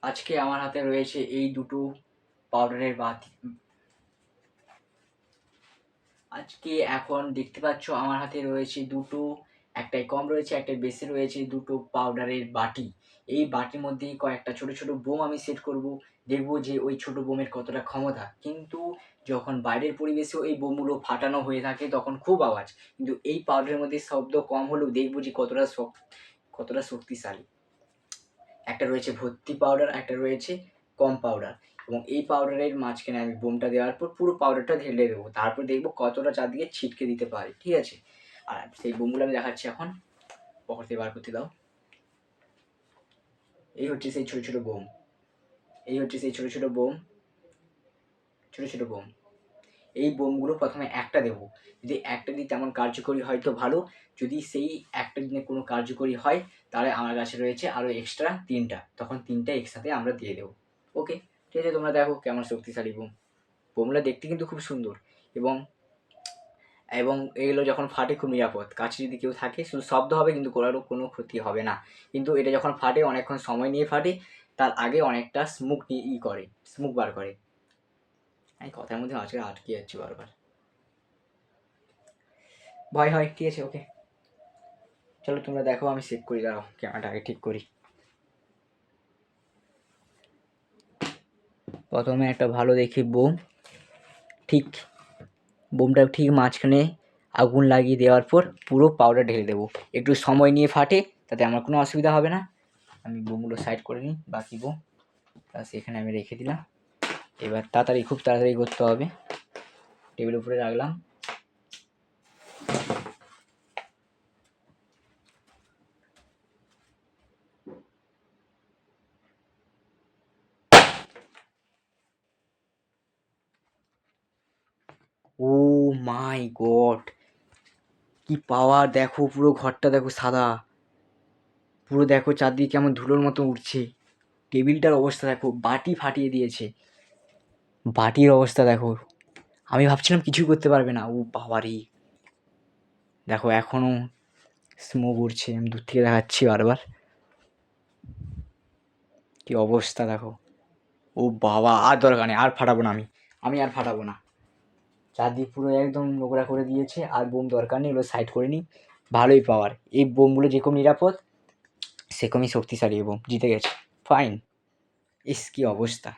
আজকে আমার হাতে রয়েছে এই দুটো পাউডারের বাটি। আজকে এখন দেখতে পাচ্ছ আমার হাতে রয়েছে দুটো, একটাই কম রয়েছে একটাই বেশি রয়েছে, দুটো পাউডারের বাটি। এই বাটির মধ্যেই কয়েকটা ছোট ছোট বোম আমি সেট করব, দেখব যে ওই ছোট বোমের কতটা ক্ষমতা। কিন্তু যখন বাইরের পরিবেশেও এই বোমগুলো ফাটানো হয়ে থাকে তখন খুব আওয়াজ, কিন্তু এই পাউডারের মধ্যে শব্দ কম হলেও দেখব যে কতটা শক্তিশালী। একটা রয়েছে ভর্তি পাউডার, একটা রয়েছে কম পাউডার, এবং এই পাউডারের মাঝখানে আমি বোমটা দেওয়ার পর পুরো পাউডারটা ঢেলে দেবো, তারপর দেখবো কতটা চারদিকে ছিটকে দিতে পারে। ঠিক আছে, আর সেই বোমগুলো আমি দেখাচ্ছি এখন। পকেট থেকে বার করতে দাও। এই হচ্ছে সেই ছোটো ছোটো বোম, এই হচ্ছে সেই ছোটো ছোটো বোম, ছোটো ছোটো বোম। এই বোমগুলো প্রথমে একটা দেবো, যদি একটা দিন তেমন কার্যকরী হয় তো ভালো, যদি সেই একটা দিনে কোনো কার্যকরী হয় তাহলে আমার কাছে রয়েছে আরও এক্সট্রা তিনটা, তখন তিনটা একসাথে আমরা দিয়ে দেবো। ওকে, ঠিক আছে, তোমরা দেখো কেমন শক্তিশালী বোম। বোমগুলো দেখতে কিন্তু খুব সুন্দর, এবং এবং এগুলো যখন ফাটে খুব নিরাপদ। কাছে যদি কেউ থাকে শুধু শব্দ হবে, কিন্তু কারোর কোনো ক্ষতি হবে না। কিন্তু এটা যখন ফাটে অনেকক্ষণ সময় নিয়ে ফাটে, তার আগে অনেকটা স্মোক করে, স্মোক বার করে। আমি কথার মধ্যে আজকে আটকে যাচ্ছি বারবার, ভয় হয়। ঠিক আছে, ওকে, চলো তোমরা দেখো, আমি সেভ করি, দাঁড়াও ক্যামেরাটা আগে ঠিক করি। প্রথমে একটা ভালো দেখি বোম, ঠিক বোমটা ঠিক মাঝখানে আগুন লাগিয়ে দেওয়ার পর পুরো পাউডার ঢেলে দেবো। একটু সময় নিয়ে ফাটে, তাতে আমার কোনো অসুবিধা হবে না। আমি বোমগুলো সাইড করে নিই, বাকি বোম প্লাস এখানে আমি রেখে দিলাম। এবার তাড়াতাড়ি, খুব তাড়াতাড়ি করতে হবে। টেবিল উপরে রাখলাম। ও মাই গড, কি পাওয়ার দেখো, পুরো ঘরটা দেখো সাদা, পুরো দেখো চারদিকে কেমন ধুলোর মতো উঠছে। টেবিলটার অবস্থা দেখো, বাটি ফাটিয়ে দিয়েছে, বাটির অবস্থা দেখো। আমি ভাবছিলাম কিছুই করতে পারবে না, ও বাবারি দেখো এখনও স্মোক উঠছে, আমি দূর থেকে দেখাচ্ছি বারবার, কি অবস্থা দেখো। ও বাবা, আর দরকার নেই, আর ফাটাবো না, আমি আর ফাটাবো না। চারদিক পুরো একদম নোংরা করে দিয়েছে, আর বোম দরকার নেই, এগুলো সাইড করে নিই। ভালোই পাওয়ার, এই বোমগুলো যেরকম নিরাপদ সেরকমই শক্তিশালী বোম, জিতে গেছে, ফাইন। ইস কি অবস্থা।